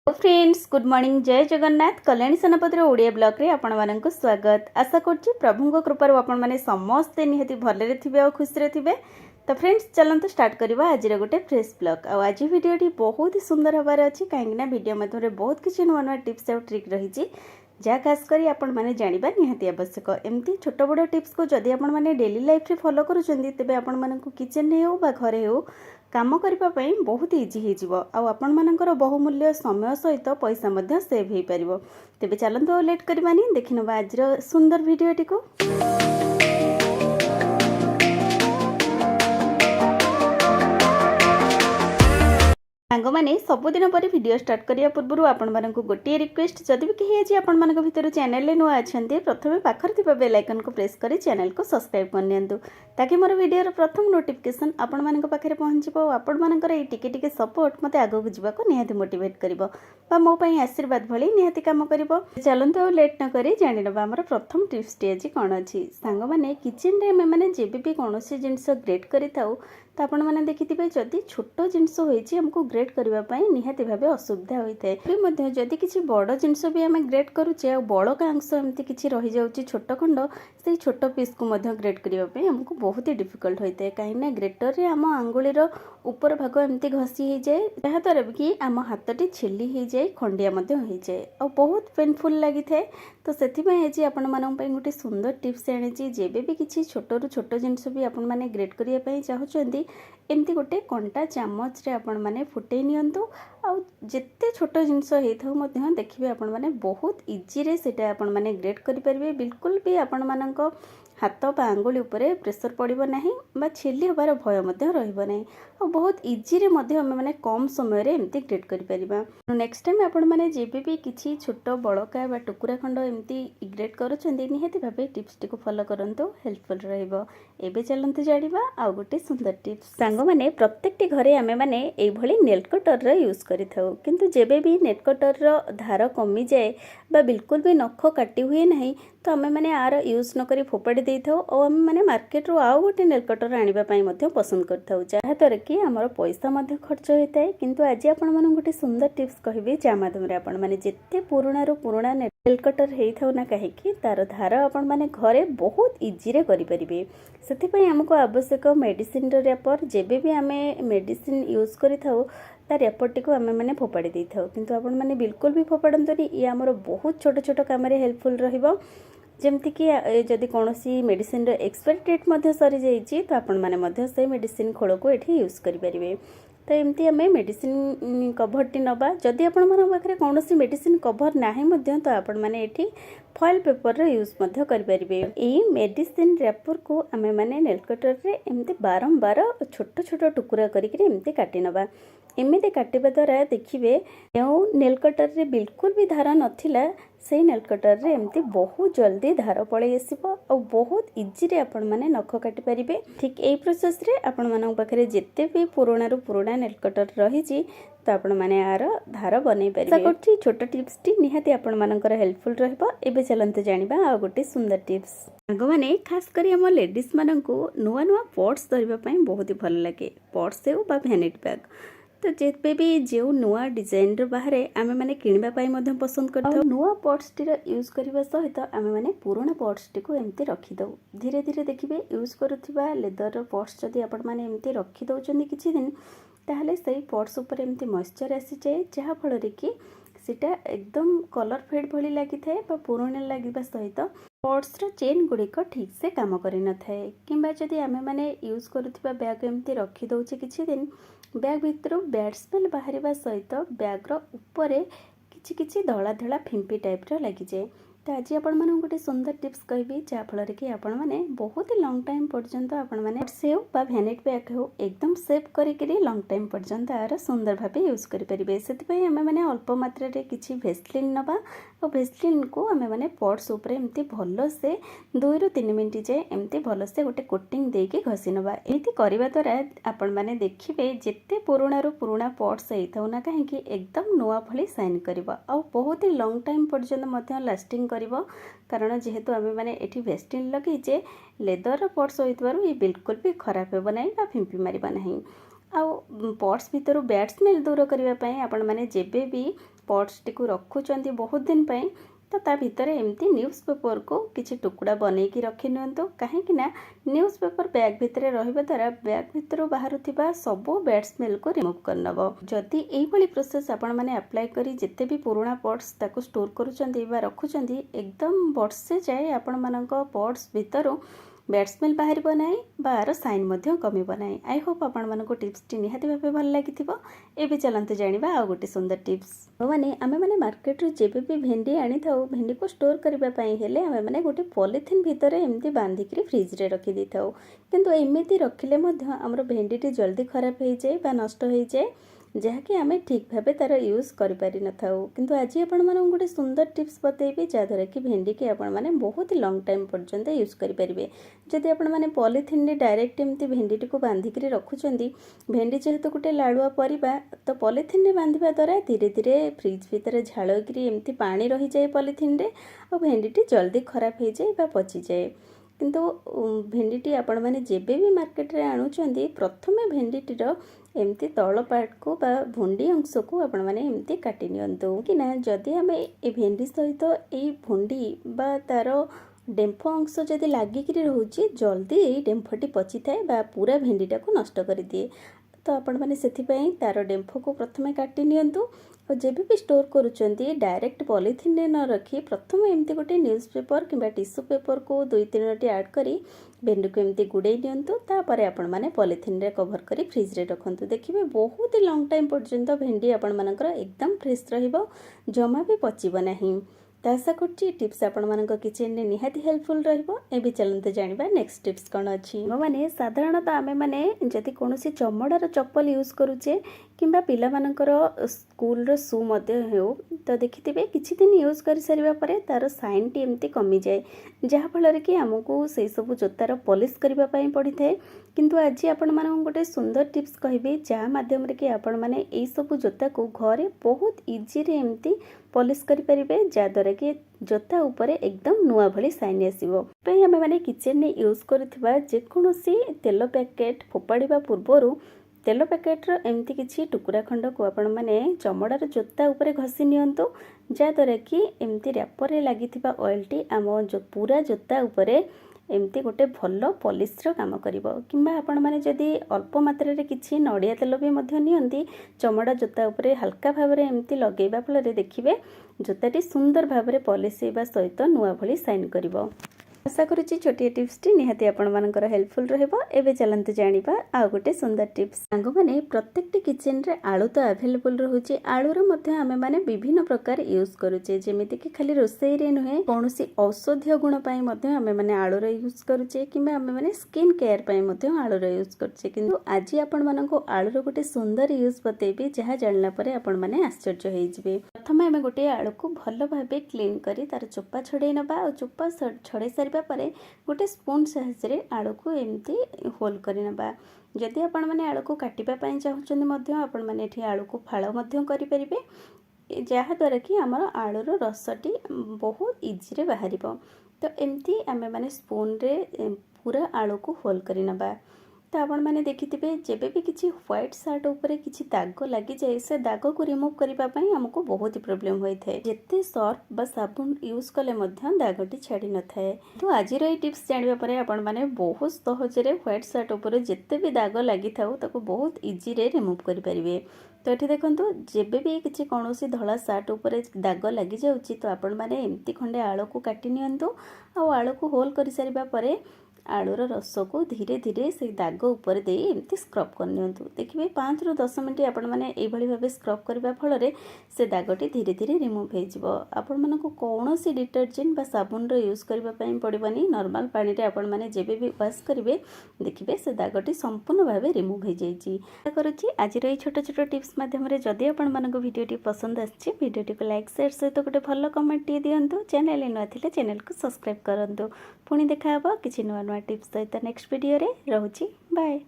Friends good morning जय Jagannath Kalyani सेनापतिर Odia blog रे आपण मानक स्वागत आशा करछि प्रभु कृपा आपण माने समस्ते निहति भलरे थिबे और खुशी रे थिबे। तो फ्रेंड्स चलते स्टार्ट करवा आज गोटे फ्रेश ब्लॉग आज वीडियोटी बहुत ही सुंदर हबार अच्छी कहीं वीडियो मध्य बहुत किसी नुआ नुआ टिप्स और ट्रिक रही जहाँ खास करी आपण माने जानिबा निहाती आवश्यक। एमती छोट बड़ टिप्स को जदि आपण माने डेली लाइफ रे फॉलो करूछंदी तेबे आपण मानकु किचन रे हो बा घरे हो काम करबा पई बहुत इजी हे जिवो आ आपण मानकर बहुमूल्य समय सहित पैसा मध्य सेव हे परिबो। तेबे चलंतो लेट करबानी देखिनबा आज सुंदर वीडियोटी को। सांग मैंने सबुदिन पर वीडियो स्टार्ट करिया पूर्व आपण मानक गोटे रिक्वेस्ट जदि भी कहीं आज आपण मानक भितर चैनल नुआ अच्छा प्रथम पाखर थिबा बेल आइकन को प्रेस करी चैनल को सब्सक्राइब कर नियंतु ताकि मोर वीडियो प्रथम नोटिफिकेशन आपण मानक पाखरे पहुंचबो और आपण मानकर ए टिके टिके सपोर्ट मते आगो को जीवा को निहाती मोटिवेट करिवो बा मो पई आशीर्वाद भली निहाती काम करिवो। चलंतु और लेट न करी जानि नबा हमर प्रथम टिप्स टी आज कोन अछि। सांग माने किचन रे माने जेबे भी कोनोसी जिंस ग्रेट करि थाउ तो आपण माने देखिथिबे जदि छोट जिंस होईची हमको ग्रेट करबा पई निहाती भाबे असुविधा होइथाय मध्ये जदि किछि बड़ जिंस भी हमें ग्रेट करूचे आ बड़का अंश एमती किछि रहि जाउची छोट खंड से छोट पीस को मध्ये ग्रेट करबा पई हमको बहुत ही डिफिकल्ट होइथाय काईना ग्रेटर रे हम आंगुलीर ऊपर भाग एमती घसी हे जाय जहा तर कि हम हाथटी छिली हे जाय खंडिया मध्ये हो जाय और बहुत पेनफुल लागि थाय। तो सेथि पई आज आपण मानन पई गोटे सुंदर टिप्स आनिची जेबे भी किछि छोट रु छोट जिंस भी आपण माने ग्रेट करिया पई चाहुचंदी एमती गोटे कंटा चामच रे आपण माने फुटै नियंतु आ जेते छोट जिंस हेथौ मध्ये देखिबे आपण माने बहुत इजी रे सेटा आपण माने ग्रेट करि परिबे बिल्कुल भी आपण मानक हाथ बा आंगुली उपरे प्रेशर पड़िबो नाही बा छिली होबार भय मध्ये रहइबो नाही और बहुत इजी रे मध्ये हम माने कम समय रे एमती ग्रेट करि परिबा। नेक्स्ट टाइम आपण माने जेबे भी किछि छोट बड़का बा टुकुरा खंड एमती ग्रेट करूछंदी निहाती भाबे टिप्स टी को फॉलो करंतो हेल्पफुल रहइबो। एबे चलंतु जानिबा आ गोटे सुंदर टिप्स। सांग माने प्रत्येकटी घरे आमे माने एई भली नेल कटर रो यूज करिथाउ किंतु जेबे भी नेल कटर रो धार कमी जाए बा बिल्कुल भी नख काटी हुए नाही तो आमे माने आर यूज न करी फोपाड़ी देथाउ और आमे माने मार्केट रो आउ गोटे नेल कटर आनिबा पई मध्ये पसंद करथाउ जहा तर कि हमर पैसा मध्ये खर्च होइताय। किंतु आज आपण माने गोटे सुंदर टिप्स कहबे जा माध्यम रे आपण माने जेते पुराना रो पुराना नेल कटर हेइथाउ ना काहे कि तार धार आपण माने घरे बहुत इजी रे करि परिबे। सेति पई हमको आवश्यक मेडिसिन रो रैपर जेबे भी आमे मेडिसिन यूज करिथाउ तार रैपरटी को आमे माने फोपाड़ी देथाउ किंतु आपण माने बिल्कुल भी फोपाडंतोनी ये हमर बहुत छोट छोट काम रे हेल्पफुल रहिबो। जेमती कि जदि कोनोसी मेडिसिन रो एक्सपायरी डेट मध्ये सरी जाईची तो आपण माने मध्ये से मेडिसिन खोल को एठी यूज करि परिबे। तो एमती हमें मेडिसिन कभर टी नबा जदि आपण मन पाखरे कोनोसी मेडिसिन कभर नाही मध्ये तो आपण माने एठी फॉइल पेपर रो यूज मध्ये करि परिबे। एई मेडिसिन रैपर को हमें माने नेल कटर रे एमती बारंबार छोट छोट टुकुरा करिक एमती काटी नबा। एमती काटिबा द्वारा देखिबे जो नेल कटर रे बिल्कुल भी धार नथिला से नेल कटर रे एमती बहुत जल्दी धार पळै आसीबो और बहुत इजी रे आपण माने नख काटि परिबे। ठीक एई प्रोसेस रे आपण मानन पाखरे जेते भी पुराना रो पुराना नेल कटर रहिची तो आपण माने आर धार बनै परिबे। आशा करछि छोट टिप्स टी निहाती आपण मानकर हेल्पफुल रहबो। एबे चलंत जानिबा आ गोटे सुंदर टिप्स। सांग माने खास करी हम लेडीज माननकु नुवा नुवा पॉट्स धरिबा पई बहुत ही भल लागे पॉट्स हेउ बा वैनिटी बैग तो जेबे भी जो नुआ डिजाइन रो बाहरे आमे माने किनिबा पाई मध्ये पसंद करथौ नुआ पॉट्स टी रो यूज करबा सहित आमे माने पुराना पॉट्स टी को एमती रखि दउ धीरे धीरे देखिबे यूज करूथिबा लेदर रो पॉट्स जदी आपण माने एमती रखि दउचंदी किछि दिन ताहले सेही पॉट्स ऊपर एमती मॉइस्चर आसी जाय जहा फल रे कि सेटा एकदम कलर फेड भली लागि थाए बा पुराना लागिबा सहित पॉट्स रो चेन गुड़िक ठीक से काम करि न थाए किंबा जदी आमे माने यूज करूथिबा बैग एमती रखि दउचे किछि दिन बैग भितर बैड स्मेल बाहर सहित बैग ऊपर किछि किछि धला धला फिंपी टाइप रो लागि जाए। तो आज आपण माने गोटे सुंदर टिप्स कहबी जहा फल रे कि आपण माने बहुत ही लॉन्ग टाइम पर्यंत आपण माने सेव बा वैनिटी बैग हो एकदम सेव करिकरी लॉन्ग टाइम पर्यंत आर सुंदर भाबे यूज करि परिबे। सेति पई हमें माने अल्प मात्रा रे किछि वेस्लिन नबा और वेस्लिन को हमें माने पॉट्स ऊपर एमती भलो से 2 ରୁ 3 मिनिट जाए एमती भलो से गोटे कोटिंग देके घसी नबा। एती करबा द्वारा आपण माने देखिबे जेते पुराना रो पुराना पॉट्स हेथौ ना काहे कि एकदम नुआ भली साइन करबा और बहुत ही लॉन्ग टाइम पर्यंत मध्ये लास्टिंग करिवो कारण जेहेतु आमे माने एठी वेस्टिन लगेइचे लेदर पॉट्स होइतबारु ये बिल्कुल भी खराब हेबो नाही बा फिंपी मारिबा नाही। आ पॉट्स भितर बैड स्मेल दूर करबा पई आपण माने जेबे भी पट्स टी रखुंट बहुत दिन पर तो ता भितर एमती न्यूज़ पेपर को किसी टुकड़ा बनईकी रखी नियंतु कहीं न्यूज़ पेपर बैग भितर रहिबा द्वारा बैग भितर बाहर सबू बैड स्मेल को रिमूव करनब। जदि एही प्रोसेस आपण माने अप्लाई करी जिते भी पुराना पट्स ताको स्टोर करूचंती बा रखुचंती एकदम वर्षे जाए आपण मानक पट्स भितर बैड स्मेल बाहर ना बार साइन कमिब ना। आई होप आपण मानक टिप्स टी निहाती भावे भल लगिथिबो। एबे चलंतु जानिबा आ गोटे सुंदर टिप्स। माने आमे माने मार्केट रे जेबे भी भेंडी आनी थाउ भेंडी को स्टोर करबा पई हेले आमे माने गोटे पॉलिथिन भितर एमती बांधिकरी फ्रिज रे रखी दी थाउ किंतु एमिति रखिले मध्य हमर भेंडी टी जल्दी खराब हो जाए बा नष्ट हो जाए जहाँकि आम ठीक भाव तार यूज करें नथाऊ। किंतु आज आपण मानक गोटे सुंदर टिप्स बतेबी जहाँद्वारा कि भेंडी की आपण माने बहुत ही लॉन्ग टाइम पर्यंत यूज करेंगे। जदि आपण माने पॉलिथिन रे डायरेक्ट एमती भेंडी टी को बांधिकरी रखुचंदी भेंडी जेहेतु गोटे लाड़ुआ परिबा तो पॉलिथिन रे बांधिबा द्वारा धीरे धीरे फ्रिज भितर झाड़करी एमती पानी रही जाए पॉलिथिन रे और भेंडी टी जल्दी खराब हो जाए बा पची जाए। किंतु भेंडी टी आपण माने जेबे भी मार्केट रे आणुचंदी प्रथमे भेंडी टीर एमती तल पार्ट को बा भुंडी अंश को आपण माने एमती काटी नियंतु कि ना जदि हमें ए भेंडी सहित ए भुंडी बा तार डेम्फ अंश जदि लागिकी रोचे जल्दी ये डेम्फटी पची थाए बा पूरा भेंडीटा को नष्ट कर दिए। तो आपण माने सेथिपई तार डेम्फ को प्रथमे काटी नियंतु और जेबे भी स्टोर करूचंती डायरेक्ट पॉलिथिन रे न रखी प्रथम एमती गोटे न्यूज़ पेपर किंबा टिश्यू पेपर को 2-3 ऐड करी भेंडी को एमती गुड़े नियंतु तापर आपण माने पॉलिथिन रे कवर करी फ्रिज रे रखंतु देखिबे बहुत ही लॉन्ग टाइम पर्यंत भेंडी आपण मानकर एकदम फ्रेश रहिबो जमा भी पचिबो नाही। तो आशा करछि टिप्स आपण मानक किचन रे निहाती हेल्पफुल रहिबो। एबे चलंते जानिबा नेक्स्ट टिप्स कोन अछि। माने साधारणतः आमे माने जदि कोनोसी चमड़ार चप्पल यूज करूचे किंबा पिला मानकर स्कूल रो शू मध्ये हो तो देखिथिबे किछि दिन यूज कर सारिबा परे तार साइन टी एमती कमी जाए जहा फल कि आमको से सब जोतार पॉलिश करबा पई पड़ी थाए। किंतु आज आपण मानक गोटे सुंदर टिप्स कहबे जहा माध्यम रे कि आपण माने एई सब जोता को घरे बहुत इजी रे एमती पॉलिश करि परिबे जाद्वारा कि जोता ऊपर एकदम नुआ भली साइन आसीबो। पे हमें माने किचन ने यूज करथिबा जे कोनोसी तेल पैकेट फोपाड़ीबा पूर्वरु तेल पैकेट एमती किसी टुकुरा खंड को आपण माने चमड़ार जोता ऊपर घसी नियंतु जहाँद्वारा कि एमती रैपर रे लागिथिबा ऑयल टी आम जो पूरा जोता ऊपर एमती गोटे भल पॉलिशर काम करिवो। किंबा आपण माने जदि अल्प मात्रा रे किछि नड़िया तेल भी मध्य नियंती चमड़ा जोता ऊपर हल्का भाव रे एमती लगेबा फल रे देखिबे जोताटी सुंदर भाव रे पॉलिश हेबा सहित नुआ भली साइन करिवो। आशा करुच्ची छोटी टिप्स टी निहाती आपण मानकर हेल्पफुल रहबो। एबे चलंतु जानिबा आ गोटे सुंदर टिप्स। सांग माने प्रत्येकटी किचन रे आलू तो अवेलेबल रहउची आलू रो मध्ये आमे माने विभिन्न प्रकार यूज करूचे जेमिति कि खाली रोसई रे नुहे कोनोसी औषधीय गुण पई मध्ये आमे माने आलू रो यूज करूचे किंबा आमे माने स्किन केयर पई मध्ये आलू रो यूज करचे। किंतु आज आपण मानको आलू रो गोटे सुंदर यूज बतेबी जहा जानला परे आपण माने आश्चर्य होई जिवे। प्रथम आमे गोटे आलू को भल भाबे क्लीन करी तार चोपा छडे नबा और चोपा छडे सारिबा परे गोटे स्पून साहाय्य आलू को एमती होल करनबा। जदि आपण माने आलू को काटिबा पई चाहुचंदी मध्य आपण माने एठी आलू को फाळ मध्य करि परिबे जहा द्वारा कि हमर आलू रो रसटी बहुत इजी रे बाहरिबो। तो एमती आमे माने स्पून रे पूरा आलू को होल करनबा। तो आपण माने देखिथिबे जेबे भी किछि व्हाइट शर्ट ऊपर किछि दाग लागि जाय से दाग को रिमूव करिबा पई हमको बहुत ही प्रॉब्लम होई थाए। जेते सर्फ बा साबुन यूज कले मध्य दागटी छाडी न थाए। तो आज रो टिप्स जानिबा परे आपण माने बहुत सहज रे व्हाइट शर्ट ऊपर जेते भी दाग लागि थाउ ताको बहुत इजी रे रिमूव करि परिबे। तो ये देखो जेबे भी किसी कौन धला सार्ट उपर दाग लगी जाऊँगी तो आपण मैंने एमती खंडे आलू को काटी नियंतु आ आलू को होल कर सारिबा परे आलूर रस को धीरे धीरे से दाग उपर दे एमती स्क्रब कर नियंतु। देखिए 5 ରୁ 10 मिनट आपण मैंने यही भाव स्क्रब करने फल से दागटी धीरे धीरे रिमूव हो आपण मानक कौन सी डिटर्जेंट बा साबुन यूज करने पड़वानी नॉर्मल पानी रे आपण मैंने जेबे भी वाश करेंगे देखिए से दागटी संपूर्ण भाव रिमूव हो जाइए। करुच्ची आज छोट छोट टिप्स मध्यम जदि आपण मानक भिडियोटी पसंद आछि भिडियोटी को लाइक शेयर सहित गोटे भल कमेंट टी दियंतु। चैनल नुआ थिले चैनल को सब्सक्राइब करंतु। पुणी देखा किसी नुआ नुआ टिप्स सहित नेक्स्ट वीडियो रे। रहूची बाय।